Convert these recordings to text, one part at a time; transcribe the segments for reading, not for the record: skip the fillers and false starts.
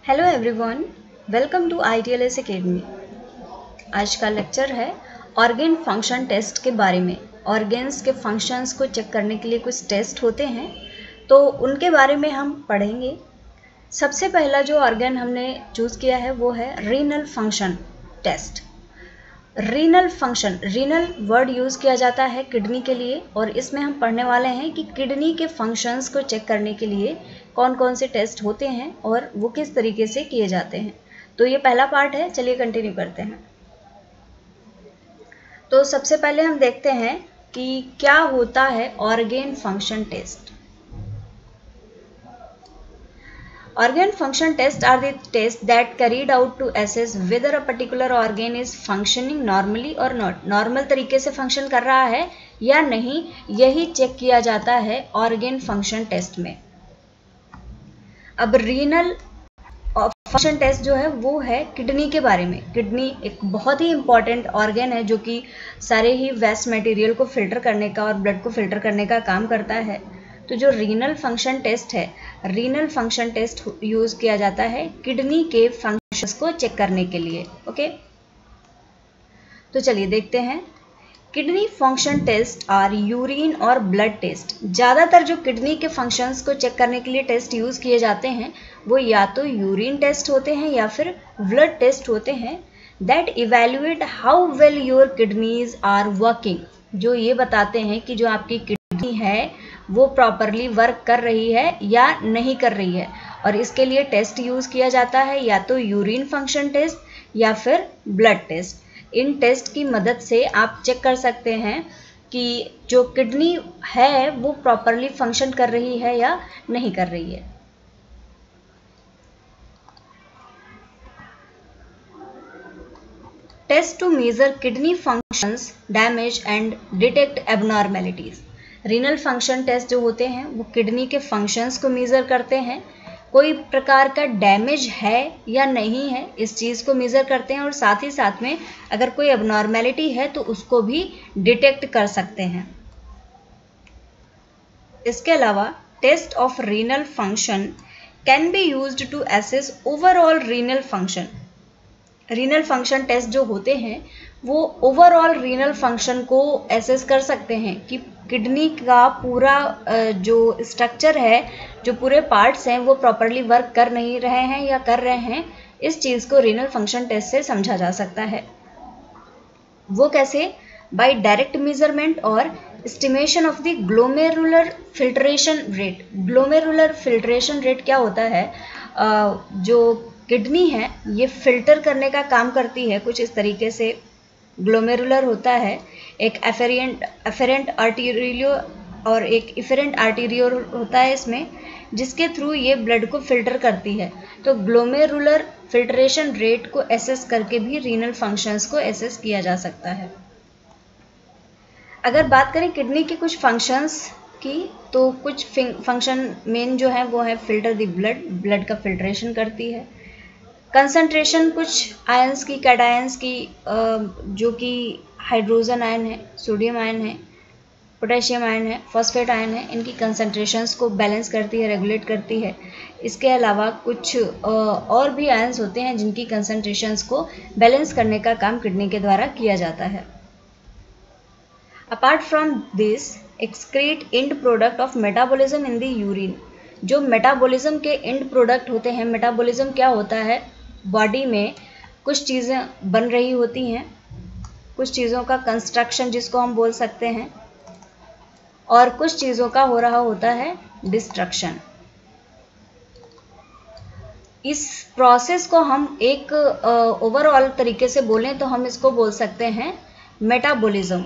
Hello everyone, welcome to ITLS academy. आज का lecture है ऑर्गेन फंक्शन टेस्ट के बारे में। ऑर्गेन्स के फंक्शंस को चेक करने के लिए कुछ टेस्ट होते हैं, तो उनके बारे में हम पढ़ेंगे। सबसे पहला जो ऑर्गेन हमने चूज़ किया है वो है renal function test. Renal function, renal word use किया जाता है किडनी के लिए, और इसमें हम पढ़ने वाले हैं कि किडनी के फंक्शंस को चेक करने के लिए कौन कौन से टेस्ट होते हैं और वो किस तरीके से किए जाते हैं। तो ये पहला पार्ट है, चलिए कंटिन्यू करते हैं। तो सबसे पहले हम देखते हैं कि क्या होता है organ function test. Organ function tests are the tests that carried out to assess whether a particular organ is functioning normally or not। Normal तरीके से फंक्शन कर रहा है या नहीं, यही चेक किया जाता है ऑर्गेन फंक्शन टेस्ट में। अब रीनल फंक्शन टेस्ट जो है वो है किडनी के बारे में। किडनी एक बहुत ही इंपॉर्टेंट ऑर्गन है जो कि सारे ही वेस्ट मटेरियल को फिल्टर करने का और ब्लड को फिल्टर करने का काम करता है। तो जो रीनल फंक्शन टेस्ट है, रीनल फंक्शन टेस्ट यूज किया जाता है किडनी के फंक्शंस को चेक करने के लिए। ओके, तो चलिए देखते हैं। Kidney function test are urine और ब्लड टेस्ट। ज़्यादातर जो किडनी के फंक्शंस को चेक करने के लिए टेस्ट यूज किए जाते हैं वो या तो यूरिन टेस्ट होते हैं या फिर ब्लड टेस्ट होते हैं। That evaluate how well your kidneys are working, जो ये बताते हैं कि जो आपकी किडनी है वो प्रॉपरली वर्क कर रही है या नहीं कर रही है। और इसके लिए टेस्ट यूज किया जाता है या तो यूरिन फंक्शन टेस्ट या फिर ब्लड टेस्ट। इन टेस्ट की मदद से आप चेक कर सकते हैं कि जो किडनी है वो प्रॉपरली फंक्शन कर रही है या नहीं कर रही है। Test to measure kidney functions damage and detect abnormalities. Renal function test जो होते हैं वो किडनी के फंक्शंस को मेज़र करते हैं, कोई प्रकार का डैमेज है या नहीं है इस चीज़ को मेज़र करते हैं, और साथ ही साथ में अगर कोई एबनॉर्मेलिटी है तो उसको भी डिटेक्ट कर सकते हैं। इसके अलावा test of renal function can be used to assess overall renal function. Renal function test जो होते हैं वो ओवरऑल रीनल फंक्शन को एसेस कर सकते हैं कि किडनी का पूरा जो स्ट्रक्चर है, जो पूरे पार्ट्स हैं वो प्रॉपरली वर्क कर नहीं रहे हैं या कर रहे हैं। इस चीज़ को रीनल फंक्शन टेस्ट से समझा जा सकता है। वो कैसे? बाय डायरेक्ट मेजरमेंट और estimation of the glomerular filtration rate. Glomerular filtration rate क्या होता है? जो किडनी है ये फिल्टर करने का काम करती है कुछ इस तरीके से। ग्लोमेरुलर होता है, एक एफेरेंट आर्टेरियो और एक इफेरेंट आर्टेरियो होता है इसमें, जिसके थ्रू ये ब्लड को फिल्टर करती है। तो ग्लोमेरुलर फिल्ट्रेशन रेट को एसेस करके भी रीनल फंक्शंस को एसेस किया जा सकता है। अगर बात करें किडनी के कुछ फंक्शंस की, तो कुछ फंक्शन मेन जो है वो है फिल्टर द ब्लड, ब्लड का फिल्ट्रेशन करती है। कंसंट्रेशन कुछ आयंस की, कैटायंस की, जो कि हाइड्रोजन आयन है, सोडियम आयन है, पोटेशियम आयन है, फॉस्फेट आयन है, इनकी कंसंट्रेशंस को बैलेंस करती है, रेगुलेट करती है। इसके अलावा कुछ और भी आयंस होते हैं जिनकी कंसंट्रेशंस को बैलेंस करने का काम किडनी के द्वारा किया जाता है। Apart from this excrete and product of metabolism in the urine. जो मेटाबॉलिज्म के एंड प्रोडक्ट होते हैं, मेटाबॉलिज्म क्या होता है? बॉडी में कुछ चीज़ें बन रही होती हैं, कुछ चीज़ों का कंस्ट्रक्शन जिसको हम बोल सकते हैं, और कुछ चीज़ों का हो रहा होता है डिस्ट्रक्शन। इस प्रोसेस को हम एक ओवरऑल तरीके से बोलें तो हम इसको बोल सकते हैं मेटाबॉलिज्म।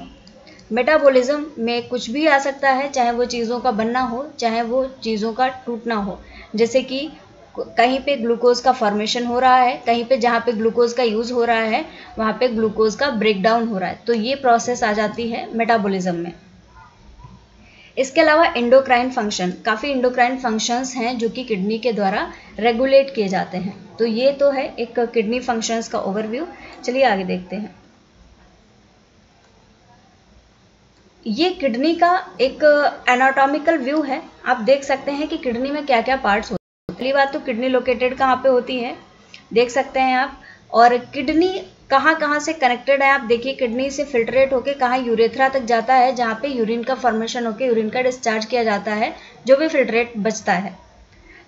मेटाबॉलिज्म में कुछ भी आ सकता है, चाहे वो चीज़ों का बनना हो, चाहे वो चीज़ों का टूटना हो। जैसे कि कहीं पे ग्लूकोज का फॉर्मेशन हो रहा है, कहीं पे जहाँ पे ग्लूकोज का यूज़ हो रहा है वहाँ पे ग्लूकोज का ब्रेकडाउन हो रहा है, तो ये प्रोसेस आ जाती है मेटाबॉलिज्म में। इसके अलावा एंडोक्राइन फंक्शन, काफ़ी एंडोक्राइन फंक्शंस हैं जो कि किडनी के द्वारा रेगुलेट किए जाते हैं। तो ये तो है एक किडनी फंक्शंस का ओवरव्यू। चलिए आगे देखते हैं। ये किडनी का एक एनाटॉमिकल व्यू है। आप देख सकते हैं कि किडनी में क्या क्या पार्ट्स होते पहली बात तो किडनी लोकेटेड कहाँ पे होती है देख सकते हैं आप, और किडनी कहाँ कहाँ से कनेक्टेड है आप देखिए, किडनी से फिल्ट्रेट होके कहाँ यूरेथ्रा तक जाता है, जहाँ पे यूरिन का फॉर्मेशन होके यूरिन का डिस्चार्ज किया जाता है, जो भी फिल्ट्रेट बचता है।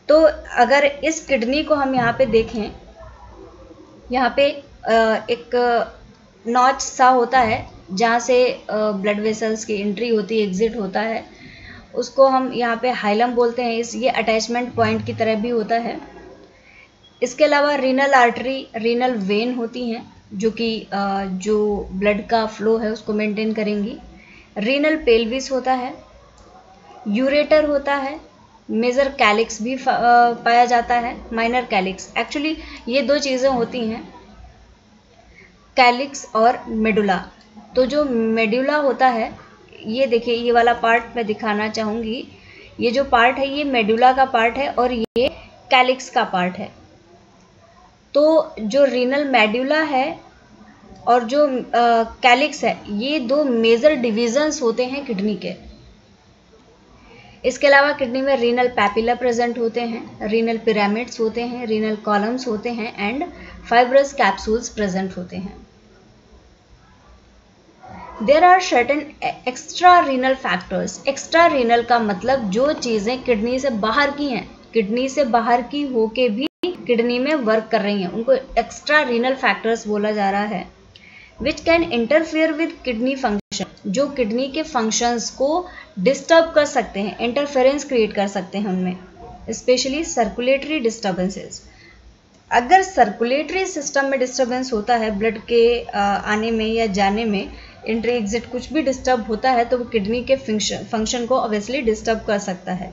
तो अगर इस किडनी को हम यहाँ पे देखें, यहाँ पे एक नॉच सा होता है जहाँ से ब्लड वेसल्स की एंट्री होती है, एग्जिट होता है, उसको हम यहाँ पे हाइलम बोलते हैं। ये अटैचमेंट पॉइंट की तरह भी होता है। इसके अलावा रीनल आर्टरी, रीनल वेन होती हैं जो कि जो ब्लड का फ्लो है उसको मेंटेन करेंगी। रीनल पेल्विस होता है, यूरेटर होता है, मेजर कैलिक्स भी पाया जाता है, माइनर कैलिक्स। एक्चुअली ये दो चीज़ें होती हैं, कैलिक्स और मेडुला। तो जो मेडुला होता है, ये देखिए ये वाला पार्ट मैं दिखाना चाहूँगी, ये जो पार्ट है ये मेडुला का पार्ट है और ये कैलिक्स का पार्ट है। तो जो रीनल मेडुला है और जो कैलिक्स है, ये दो मेजर डिविजन्स होते हैं किडनी के। इसके अलावा किडनी में रीनल पैपिला प्रेजेंट होते हैं, रीनल पिरामिड्स होते हैं, रीनल कॉलम्स होते हैं एंड फाइब्रस कैप्सूल्स प्रेजेंट होते हैं। There are certain extra renal factors. Extra renal का मतलब जो चीज़ें किडनी से बाहर की हैं, किडनी से बाहर की होके भी किडनी में वर्क कर रही हैं, उनको एक्स्ट्रा रीनल फैक्टर्स बोला जा रहा है। Which can interfere with kidney function, जो किडनी के फंक्शंस को डिस्टर्ब कर सकते हैं, इंटरफेरेंस क्रिएट कर सकते हैं उनमें, स्पेशली सर्कुलेटरी डिस्टर्बेंसेस। अगर सर्कुलेटरी सिस्टम में डिस्टर्बेंस होता है, ब्लड के आने में या जाने में, एंट्री एग्जिट कुछ भी डिस्टर्ब होता है, तो वो किडनी के फंक्शन को ऑब्वियसली डिस्टर्ब कर सकता है।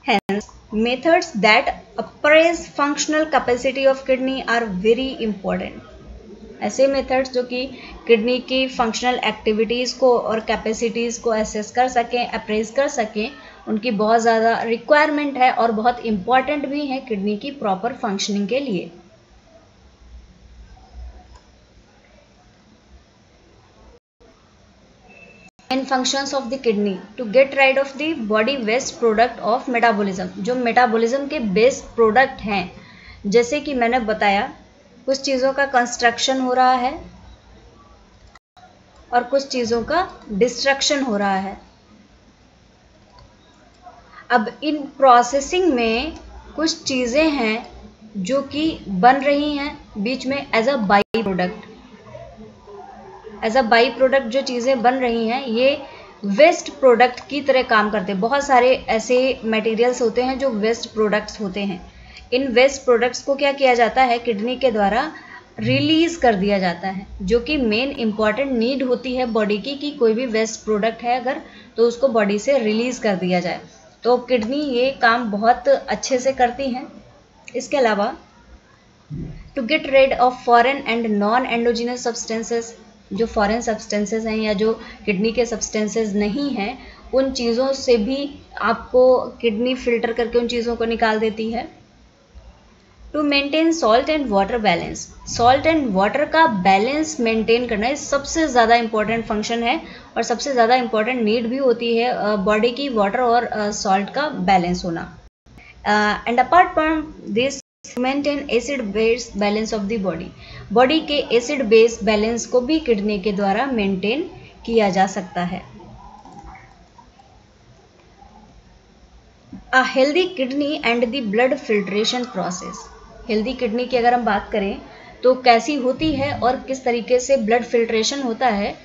Hence, methods that appraise functional capacity of kidney are very important. ऐसे मेथड्स जो कि किडनी की फंक्शनल एक्टिविटीज़ को और कैपेसिटीज़ को असेस कर सकें, अप्रेज कर सकें, उनकी बहुत ज़्यादा रिक्वायरमेंट है और बहुत इम्पॉर्टेंट भी है किडनी की प्रॉपर फंक्शनिंग के लिए। Main functions of the kidney to get rid of the body waste product of metabolism। जो मेटाबॉलिज्म के बेस्ट प्रोडक्ट हैं, जैसे कि मैंने बताया, कुछ चीज़ों का कंस्ट्रक्शन हो रहा है और कुछ चीज़ों का डिस्ट्रक्शन हो रहा है। अब इन प्रोसेसिंग में कुछ चीज़ें हैं जो कि बन रही हैं बीच में as a by product. As a by product जो चीज़ें बन रही हैं, ये वेस्ट प्रोडक्ट की तरह काम करते हैं। बहुत सारे ऐसे मटेरियल्स होते हैं जो वेस्ट प्रोडक्ट्स होते हैं। इन वेस्ट प्रोडक्ट्स को क्या किया जाता है, किडनी के द्वारा रिलीज कर दिया जाता है, जो कि मेन इंपॉर्टेंट नीड होती है बॉडी की, कि कोई भी वेस्ट प्रोडक्ट है अगर, तो उसको बॉडी से रिलीज कर दिया जाए। तो किडनी ये काम बहुत अच्छे से करती हैं। इसके अलावा to get rid of foreign and non endogenous substances, जो फॉरेन सब्सटेंसेस हैं या जो किडनी के सब्सटेंसेस नहीं हैं, उन चीज़ों से भी आपको किडनी फिल्टर करके उन चीज़ों को निकाल देती है। To maintain salt and water balance, salt and water का बैलेंस मेंटेन करना ये सबसे ज़्यादा इंपॉर्टेंट फंक्शन है और सबसे ज़्यादा इंपॉर्टेंट नीड भी होती है बॉडी की, वाटर और सॉल्ट का बैलेंस होना। And apart from this maintain acid base balance of the body, body के एसिड बेस बैलेंस को भी किडनी के द्वारा मेंटेन किया जा सकता है। A healthy kidney and the blood filtration process, healthy kidney की अगर हम बात करें तो कैसी होती है और किस तरीके से ब्लड फिल्ट्रेशन होता है,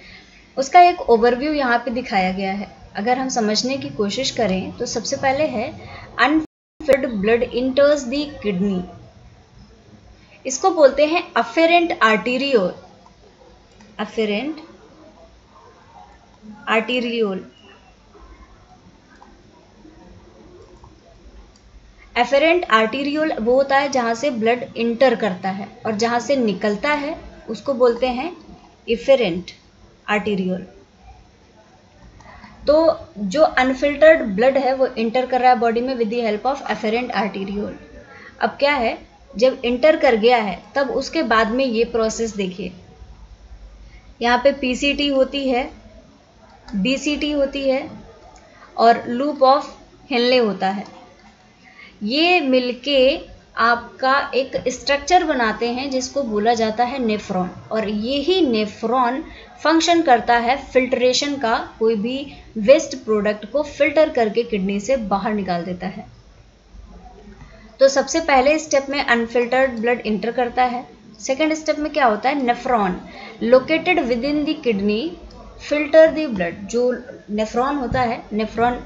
उसका एक ओवरव्यू यहाँ पे दिखाया गया है। अगर हम समझने की कोशिश करें तो सबसे पहले है अनफिल्टर्ड ब्लड इंटर्स द किडनी, इसको बोलते हैं afferent arteriole, afferent arteriole. Efferent arteriole वो होता है जहाँ से ब्लड इंटर करता है, और जहाँ से निकलता है उसको बोलते हैं इफेरेंट आर्टीरियोल। तो जो अनफिल्टर्ड ब्लड है वो इंटर कर रहा है बॉडी में with the help of efferent arteriole. अब क्या है, जब इंटर कर गया है तब उसके बाद में ये प्रोसेस देखिए, यहाँ पे पीसीटी होती है, बीसीटी होती है और लूप ऑफ हेनले होता है। ये मिलके आपका एक स्ट्रक्चर बनाते हैं जिसको बोला जाता है नेफ्रॉन, और यही नेफ्रॉन फंक्शन करता है फिल्ट्रेशन का, कोई भी वेस्ट प्रोडक्ट को फिल्टर करके किडनी से बाहर निकाल देता है। तो सबसे पहले स्टेप में अनफिल्टर्ड ब्लड इंटर करता है। सेकेंड स्टेप में क्या होता है, nephron located with in the kidney filter the blood. जो नेफ्रॉन होता है, nephron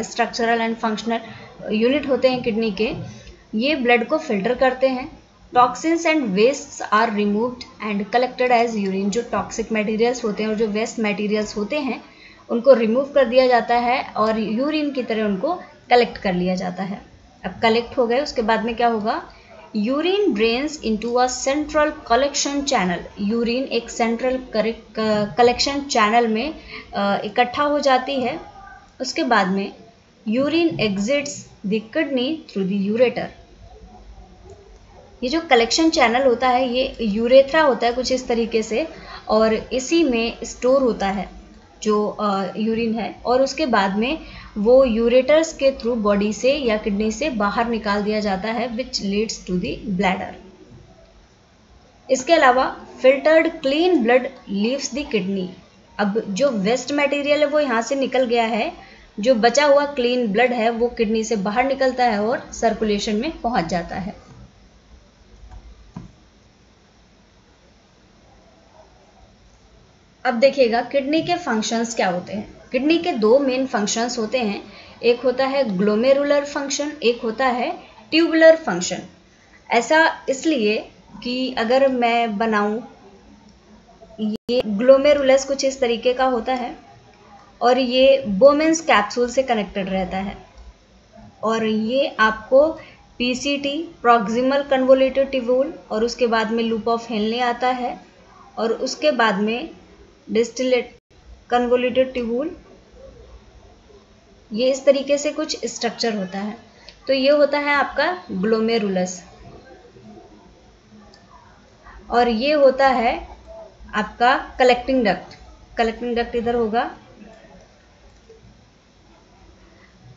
structural and functional unit होते हैं किडनी के, ये ब्लड को फिल्टर करते हैं। Toxins and wastes are removed and collected as urine. जो टॉक्सिक मटेरियल्स होते हैं और जो वेस्ट मटेरियल्स होते हैं उनको रिमूव कर दिया जाता है और यूरिन की तरह उनको कलेक्ट कर लिया जाता है। अब कलेक्ट हो गए, उसके बाद में क्या होगा, urine drains into a central collection channel. Urine एक सेंट्रल कलेक्शन चैनल में इकट्ठा हो जाती है। उसके बाद में urine exits the kidney through the ureter. ये जो कलेक्शन चैनल होता है ये यूरेथ्रा होता है कुछ इस तरीके से, और इसी में स्टोर होता है जो यूरिन है, और उसके बाद में वो यूरेटर्स के थ्रू बॉडी से या किडनी से बाहर निकाल दिया जाता है, which leads to the bladder. इसके अलावा filtered clean blood leaves the kidney. अब जो वेस्ट मटेरियल है वो यहाँ से निकल गया है, जो बचा हुआ क्लीन ब्लड है वो किडनी से बाहर निकलता है और सर्कुलेशन में पहुंच जाता है। अब देखिएगा किडनी के फंक्शंस क्या होते हैं। किडनी के दो मेन फंक्शंस होते हैं, एक होता है ग्लोमेरुलर फंक्शन, एक होता है ट्यूबुलर फंक्शन। ऐसा इसलिए कि अगर मैं बनाऊं, ये ग्लोमेरुलस कुछ इस तरीके का होता है और ये बोमेंस कैप्सूल से कनेक्टेड रहता है, और ये आपको पीसीटी प्रॉक्सिमल कन्वोल्यूटेड ट्यूब्यूल और उसके बाद में लूप ऑफ हेनले आता है, और उसके बाद में डिस्टिलेट कन्वोल्यूटेड ट्यूब्यूल। ये इस तरीके से कुछ स्ट्रक्चर होता है। तो ये होता है आपका ग्लोमेरुलस, और ये होता है आपका कलेक्टिंग डक्ट। कलेक्टिंग डक्ट इधर होगा।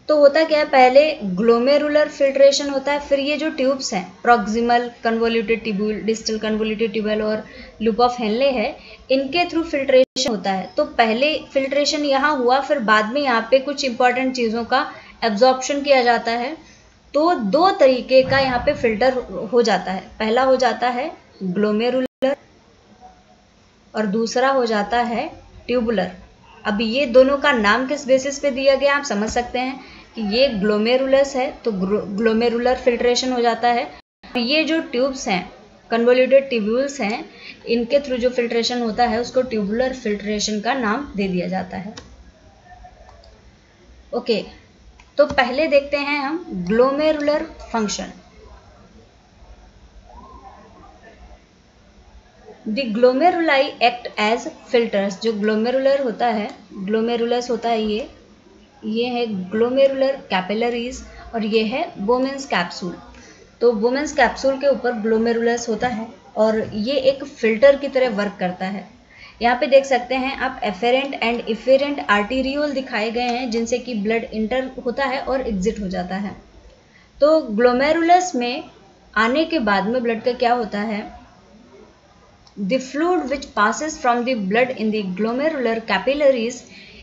तो होता क्या है, पहले ग्लोमेरुलर फिल्ट्रेशन होता है, फिर ये जो ट्यूब्स हैं proximal convoluted tubule, distal convoluted tubule और लूप ऑफ हेनले है, इनके थ्रू फिल्ट्रेशन होता है। तो पहले फिल्ट्रेशन यहाँ हुआ, फिर बाद में यहाँ पे कुछ इंपॉर्टेंट चीज़ों का एब्जॉर्प्शन किया जाता है। तो दो तरीके का यहाँ पे फिल्टर हो जाता है। पहला हो जाता है ग्लोमेरुलर और दूसरा हो जाता है ट्यूबुलर। अब ये दोनों का नाम किस बेसिस पे दिया गया आप समझ सकते हैं कि ये ग्लोमेरुलस है तो ग्लोमेरुलर फिल्ट्रेशन हो जाता है। ये जो ट्यूब्स हैं कन्वोल्यूटेड ट्यूब्यूल्स हैं, इनके थ्रू जो फिल्ट्रेशन होता है उसको ट्यूबुलर फिल्ट्रेशन का नाम दे दिया जाता है। ओके, तो पहले देखते हैं हम glomerular function. The glomeruli act as filters. जो ग्लोमेरुलर होता है, ग्लोमेरुलस होता है, ये है ग्लोमेरुलर कैपिलरीज और ये है बोमेंस कैप्सूल। तो बोमेंस कैप्सूल के ऊपर ग्लोमेरुलस होता है और ये एक फिल्टर की तरह वर्क करता है। यहाँ पे देख सकते हैं आप एफेरेंट एंड इफेरेंट आर्टीरियोल दिखाए गए हैं जिनसे कि ब्लड इंटर होता है और एग्जिट हो जाता है। तो ग्लोमेरुलस में आने के बाद में ब्लड का क्या होता है, the fluid which passes from the blood in the glomerular capillaries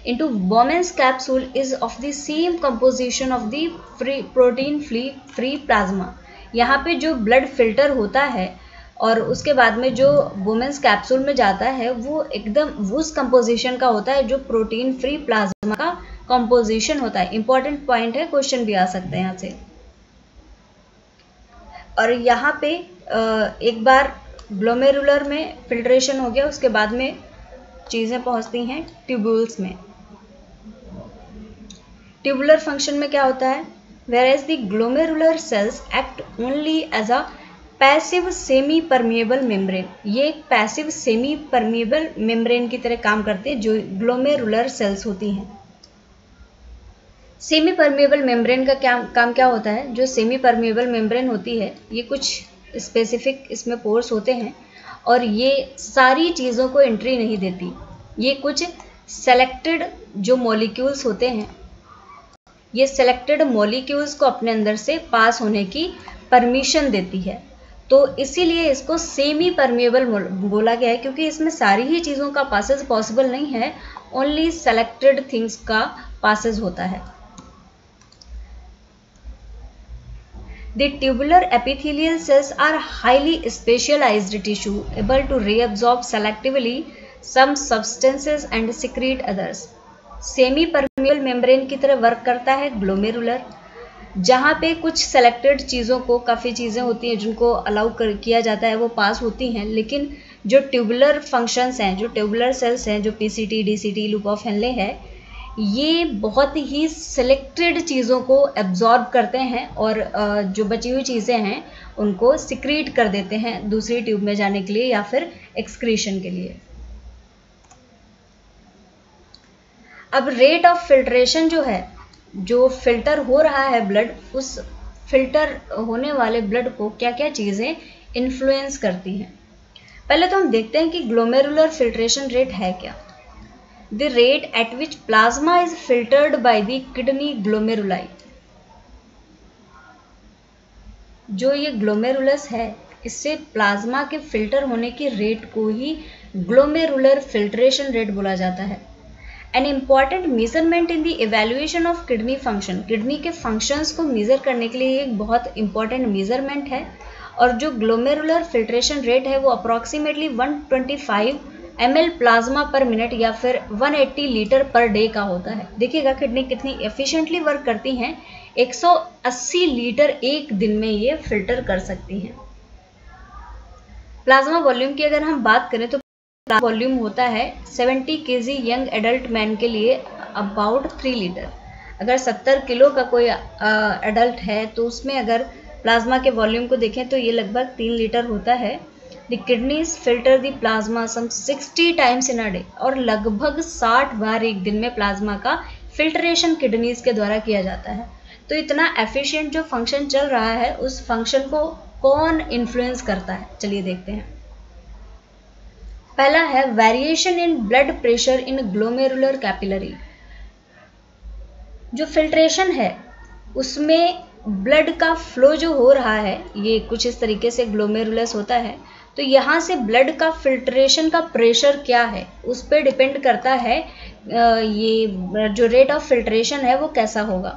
into Bowman's capsule is of the same composition of the protein free plasma। यहाँ पे जो ब्लड फिल्टर होता है और उसके बाद में जो Bowman's कैप्सूल में जाता है वो एकदम उस कंपोजिशन का होता है जो प्रोटीन फ्री प्लाज्मा का कंपोजिशन होता है। इंपॉर्टेंट पॉइंट है, क्वेश्चन भी आ सकते हैं यहाँ से। और यहाँ पे एक बार ग्लोमेरुलर में फिल्ट्रेशन हो गया, उसके बाद में चीज़ें पहुंचती हैं ट्यूब्यूल्स में। ट्यूबुलर फंक्शन में क्या होता है, whereas the glomerular cells act only as a passive semi permeable membrane। ये एक पैसिव सेमी परमिएबल मेम्ब्रेन की तरह काम करते हैं जो ग्लोमेरुलर सेल्स होती हैं। सेमी परमिएबल मेम्ब्रेन का काम क्या होता है, जो सेमी परमिएबल मेम्ब्रेन होती है ये कुछ स्पेसिफिक इसमें पोर्स होते हैं और ये सारी चीज़ों को एंट्री नहीं देती। ये कुछ सेलेक्टेड जो मॉलिक्यूल्स होते हैं ये सेलेक्टेड मॉलिक्यूल्स को अपने अंदर से पास होने की परमिशन देती है। तो इसीलिए इसको सेमी परमिएबल बोला गया है, क्योंकि इसमें सारी ही चीज़ों का पासेज पॉसिबल नहीं है, ओनली सेलेक्टेड थिंग्स का पासेज होता है। The tubular epithelial cells are highly specialized tissue able to reabsorb selectively some substances and secrete others. Semi permeable membrane की तरह वर्क करता है ग्लोमेरुलर, जहाँ पे कुछ सेलेक्टेड चीज़ों को, काफ़ी चीज़ें होती हैं जिनको अलाउ किया जाता है, वो पास होती हैं, लेकिन जो ट्यूबुलर फंक्शंस हैं, जो ट्यूबुलर सेल्स हैं, जो PCT, DCT, loop of Henle है, ये बहुत ही सिलेक्टेड चीज़ों को एब्जॉर्ब करते हैं और जो बची हुई चीज़ें हैं उनको सिक्रीट कर देते हैं दूसरी ट्यूब में जाने के लिए या फिर एक्सक्रीशन के लिए। अब रेट ऑफ फिल्ट्रेशन जो है, जो फिल्टर हो रहा है ब्लड, उस फिल्टर होने वाले ब्लड को क्या क्या चीज़ें इन्फ्लुएंस करती हैं। पहले तो हम देखते हैं कि ग्लोमेरुलर फिल्ट्रेशन रेट है क्या। The rate at which plasma is filtered by the kidney glomeruli. जो ये ग्लोमेरुलस है, इससे प्लाज्मा के फिल्टर होने की रेट को ही ग्लोमेरुलर फिल्ट्रेशन रेट बोला जाता है। An important measurement in the evaluation of kidney function. Kidney के फंक्शंस को मेजर करने के लिए एक बहुत इंपॉर्टेंट मेजरमेंट है, और जो ग्लोमेरुलर फिल्ट्रेशन रेट है वो अप्रॉक्सीमेटली 125 ml प्लाज्मा पर मिनट या फिर 180 लीटर पर डे का होता है। देखिएगा किडनी कितनी एफिशिएंटली वर्क करती हैं, 180 लीटर एक दिन में ये फिल्टर कर सकती हैं। प्लाज्मा वॉल्यूम की अगर हम बात करें तो वॉल्यूम होता है 70 kg यंग एडल्ट मैन के लिए अबाउट 3 लीटर। अगर 70 किलो का कोई एडल्ट है तो उसमें अगर प्लाज्मा के वॉल्यूम को देखें तो ये लगभग 3 लीटर होता है। The kidneys filter the plasma some 60 times in a day, और लगभग 60 बार एक दिन में प्लाज्मा का फिल्ट्रेशन किडनीज के द्वारा किया जाता है। तो इतना एफिशिएंट जो फंक्शन चल रहा है, उस फंक्शन को कौन इन्फ्लुएंस करता है, चलिए देखते हैं। पहला है variation in blood pressure in glomerular capillary. जो फिल्ट्रेशन है उसमें ब्लड का फ्लो जो हो रहा है, ये कुछ इस तरीके से ग्लोमेरुलस होता है, तो यहाँ से ब्लड का फिल्ट्रेशन का प्रेशर क्या है उस पर डिपेंड करता है ये जो रेट ऑफ फिल्ट्रेशन है वो कैसा होगा।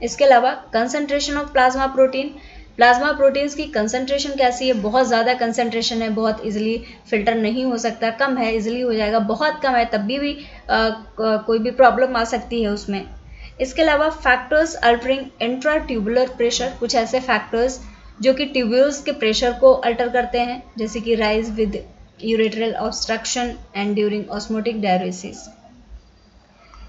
इसके अलावा concentration of plasma protein, plasma proteins की कंसंट्रेशन कैसी है, बहुत ज़्यादा कंसंट्रेशन है, बहुत इजीली फिल्टर नहीं हो सकता, कम है इजीली हो जाएगा, बहुत कम है तब भी कोई भी प्रॉब्लम आ सकती है उसमें। इसके अलावा factors altering intra tubular pressure, कुछ ऐसे फैक्टर्स जो कि ट्यूब्यूल्स के प्रेशर को अल्टर करते हैं, जैसे कि rise with urethral obstruction and during osmotic diuresis.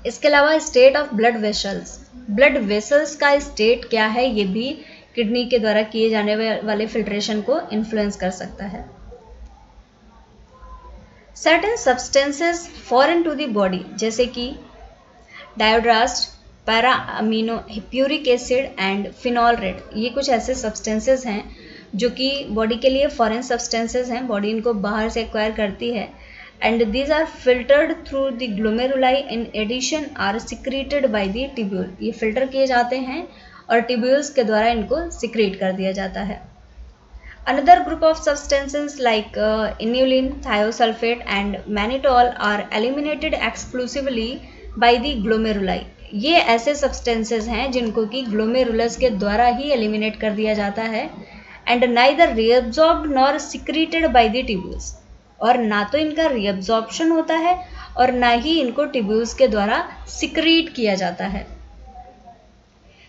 इसके अलावा state of blood vessels, blood vessels का स्टेट क्या है ये भी किडनी के द्वारा किए जाने वाले फिल्ट्रेशन को इन्फ्लुएंस कर सकता है। Certain substances foreign to the body, जैसे कि Diodrast, para amino hippuric acid and phenol red, ये कुछ ऐसे सब्सटेंसेस हैं जो कि बॉडी के लिए फॉरेन सब्सटेंसेस हैं, बॉडी इनको बाहर से एक्वायर करती है, and these are filtered through the glomeruli, in addition are secreted by the tubule. ये फिल्टर किए जाते हैं और ट्यूब्यूल्स के द्वारा इनको सिक्रीट कर दिया जाता है। Another group of substances like inulin, thiosulphate and mannitol are eliminated exclusively by the glomeruli. ये ऐसे सब्सटेंसेस हैं जिनको कि ग्लोमेरुलस के द्वारा ही एलिमिनेट कर दिया जाता है, and neither reabsorbed nor secreted by the tubules, और ना तो इनका रीअब्जॉर्प्शन होता है और ना ही इनको ट्यूब्यूल्स के द्वारा सिक्रीट किया जाता है।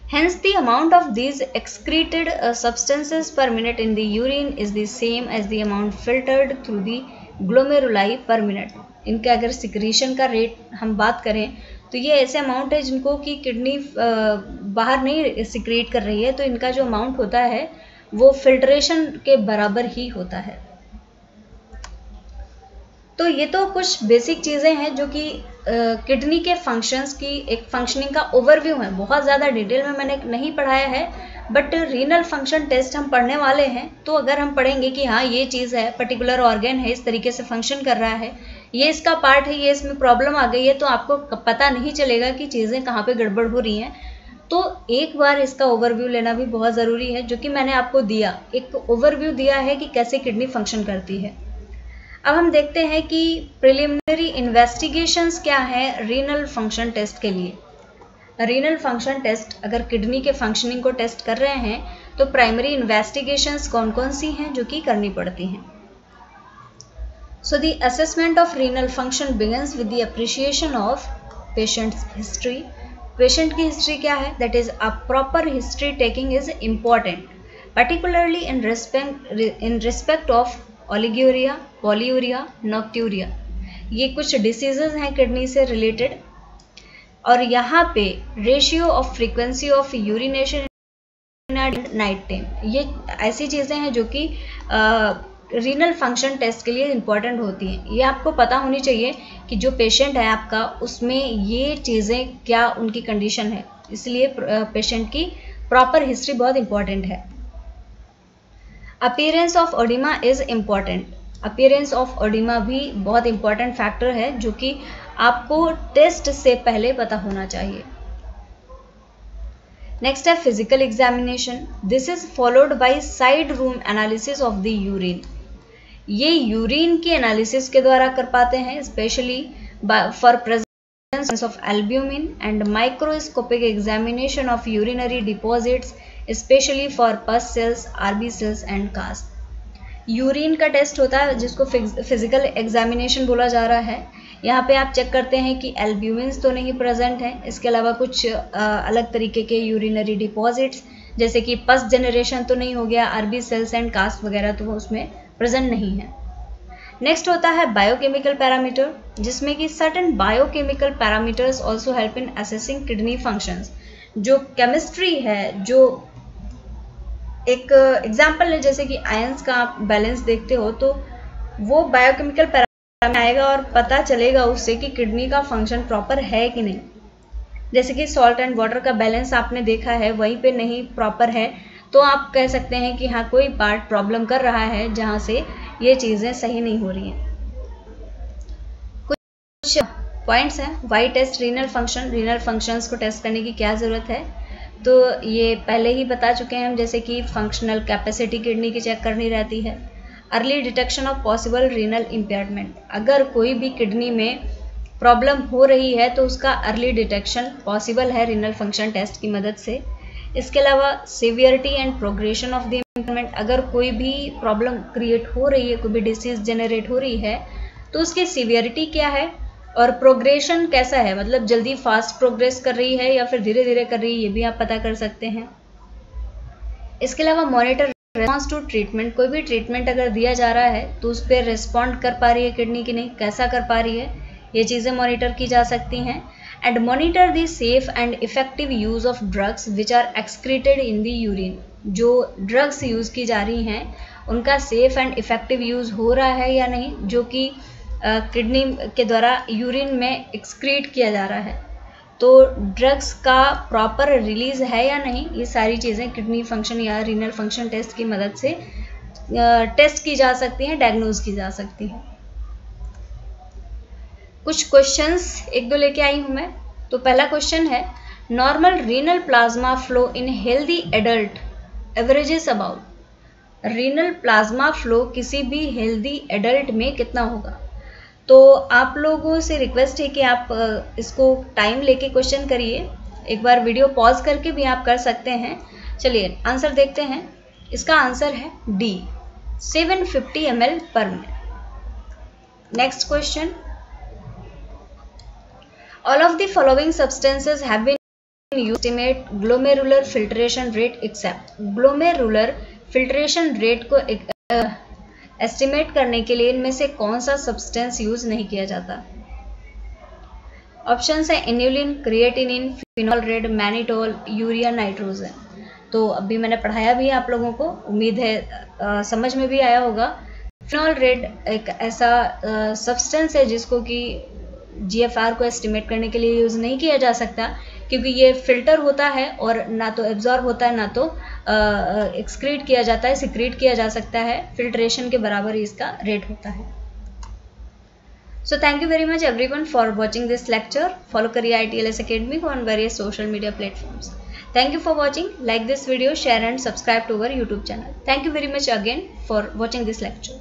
Hence, the amount of these excreted substances per minute in the urine is the same as the amount filtered through the glomeruli per minute. इनके अगर सिक्रीशन का रेट हम बात करें तो ये ऐसे अमाउंट है जिनको कि किडनी बाहर नहीं सिक्रीट कर रही है, तो इनका जो अमाउंट होता है वो फिल्ट्रेशन के बराबर ही होता है। तो ये तो कुछ बेसिक चीज़ें हैं जो कि किडनी के फंक्शंस की एक फंक्शनिंग का ओवरव्यू है। बहुत ज़्यादा डिटेल में मैंने नहीं पढ़ाया है, बट रीनल फंक्शन टेस्ट हम पढ़ने वाले हैं, तो अगर हम पढ़ेंगे कि हाँ ये चीज़ है, पर्टिकुलर ऑर्गन है, इस तरीके से फंक्शन कर रहा है, ये इसका पार्ट है, ये इसमें प्रॉब्लम आ गई है, तो आपको पता नहीं चलेगा कि चीज़ें कहाँ पे गड़बड़ हो रही हैं। तो एक बार इसका ओवरव्यू लेना भी बहुत ज़रूरी है, जो कि मैंने आपको दिया, एक ओवरव्यू दिया है कि कैसे किडनी फंक्शन करती है। अब हम देखते हैं कि प्रिलिमिनरी इन्वेस्टिगेशंस क्या है रीनल फंक्शन टेस्ट के लिए। रीनल फंक्शन टेस्ट अगर किडनी के फंक्शनिंग को टेस्ट कर रहे हैं तो प्राइमरी इन्वेस्टिगेशंस कौन कौन सी हैं जो कि करनी पड़ती हैं। So the assessment of renal function begins with the appreciation of patient's history. Patient की हिस्ट्री क्या है, that is a proper history taking is important, particularly in respect of oliguria, polyuria, nocturia. ये कुछ डिसीजेज हैं kidney से related, और यहाँ पे ratio of frequency of urination night time, ये ऐसी चीज़ें हैं जो कि रीनल फंक्शन टेस्ट के लिए इम्पॉर्टेंट होती हैं। ये आपको पता होनी चाहिए कि जो पेशेंट है आपका उसमें ये चीज़ें क्या उनकी कंडीशन है, इसलिए पेशेंट की प्रॉपर हिस्ट्री बहुत इम्पॉर्टेंट है। Appearance of oedema is important. Appearance of oedema भी बहुत इम्पॉर्टेंट फैक्टर है जो कि आपको टेस्ट से पहले पता होना चाहिए। नेक्स्ट है physical examination. This is followed by side room analysis of the urine. ये यूरिन की एनालिसिस के द्वारा कर पाते हैं, specially for presence of albumin and microscopic examination of urinary deposits, specially for pus cells, RB cells and cast. Urine का test होता है जिसको फिजिकल एग्जामिनेशन बोला जा रहा है। यहाँ पे आप चेक करते हैं कि एल्ब्यूमिन्स तो नहीं प्रेजेंट है, इसके अलावा कुछ अलग तरीके के यूरिनरी डिपॉजिट्स जैसे कि पस जनरेशन तो नहीं हो गया, आरबी सेल्स एंड कास्ट वगैरह तो उसमें प्रेजेंट नहीं है। नेक्स्ट होता है बायोकेमिकल पैरामीटर, जिसमें कि certain biochemical parameters also help in assessing kidney functions. जो केमिस्ट्री है, जो एक एग्जाम्पल है जैसे कि आयंस का आप बैलेंस देखते हो तो वो बायोकेमिकल पैरामीटर आएगा और पता चलेगा उससे कि किडनी का फंक्शन प्रॉपर है कि नहीं। जैसे कि सॉल्ट एंड वाटर का बैलेंस आपने देखा है, वहीं पे नहीं प्रॉपर है तो आप कह सकते हैं कि हाँ कोई पार्ट प्रॉब्लम कर रहा है जहाँ से ये चीज़ें सही नहीं हो रही हैं। कुछ पॉइंट्स हैं why test renal function. Renal functions को टेस्ट करने की क्या ज़रूरत है, तो ये पहले ही बता चुके हैं हम, जैसे कि फंक्शनल कैपेसिटी किडनी की चेक करनी रहती है। Early detection of possible renal impairment, अगर कोई भी किडनी में प्रॉब्लम हो रही है तो उसका अर्ली डिटेक्शन पॉसिबल है रीनल फंक्शन टेस्ट की मदद से। इसके अलावा severity and progression of the impairment, अगर कोई भी प्रॉब्लम क्रिएट हो रही है, कोई भी डिसीज जनरेट हो रही है तो उसकी सीवियरिटी क्या है और प्रोग्रेशन कैसा है, मतलब जल्दी फास्ट प्रोग्रेस कर रही है या फिर धीरे धीरे कर रही है, ये भी आप पता कर सकते हैं। इसके अलावा मॉनिटर रिस्पॉन्स टू ट्रीटमेंट, कोई भी ट्रीटमेंट अगर दिया जा रहा है तो उस पर रिस्पॉन्ड कर पा रही है किडनी की नहीं, कैसा कर पा रही है, ये चीज़ें मॉनिटर की जा सकती हैं। And monitor the safe and effective use of drugs which are excreted in the urine. जो ड्रग्स यूज़ की जा रही हैं उनका सेफ एंड इफेक्टिव यूज़ हो रहा है या नहीं, जो कि किडनी के द्वारा यूरिन में एक्सक्रीट किया जा रहा है, तो ड्रग्स का प्रॉपर रिलीज है या नहीं, ये सारी चीज़ें किडनी फंक्शन या रीनल फंक्शन टेस्ट की मदद से टेस्ट की जा सकती हैं, डायग्नोज की जा सकती हैं। कुछ क्वेश्चंस एक दो लेके आई हूँ मैं। तो पहला क्वेश्चन है, normal renal plasma flow in healthy adult averages about. Renal plasma flow किसी भी हेल्दी एडल्ट में कितना होगा। तो आप लोगों से रिक्वेस्ट है कि आप इसको टाइम लेके क्वेश्चन करिए, एक बार वीडियो पॉज करके भी आप कर सकते हैं। चलिए आंसर देखते हैं। इसका आंसर है D, 750 ml per minute. Next question, all of the following substances have been used to estimate glomerular filtration rate except. Glomerular filtration rate को एस्टिमेट करने के लिए इनमें से कौन सा सब्सटेंस यूज नहीं किया जाता। ऑप्शंस है inulin, creatinine, phenol red, mannitol, urea, nitrogen. तो अभी मैंने पढ़ाया भी है आप लोगों को, उम्मीद है समझ में भी आया होगा। फिनॉल रेड एक ऐसा सब्सटेंस है जिसको कि जीएफआर को एस्टिमेट करने के लिए यूज़ नहीं किया जा सकता, क्योंकि ये फिल्टर होता है और ना तो एब्जॉर्ब होता है ना तो एक्सक्रीट किया जाता है, सिक्रीट किया जा सकता है। फिल्ट्रेशन के बराबर ही इसका रेट होता है। So thank you very much everyone for watching this lecture. Follow करिए ITLS अकेडमी को on various social media platforms. Thank you for watching. Like this video, share and subscribe to our YouTube channel. Thank you very much again for watching this lecture.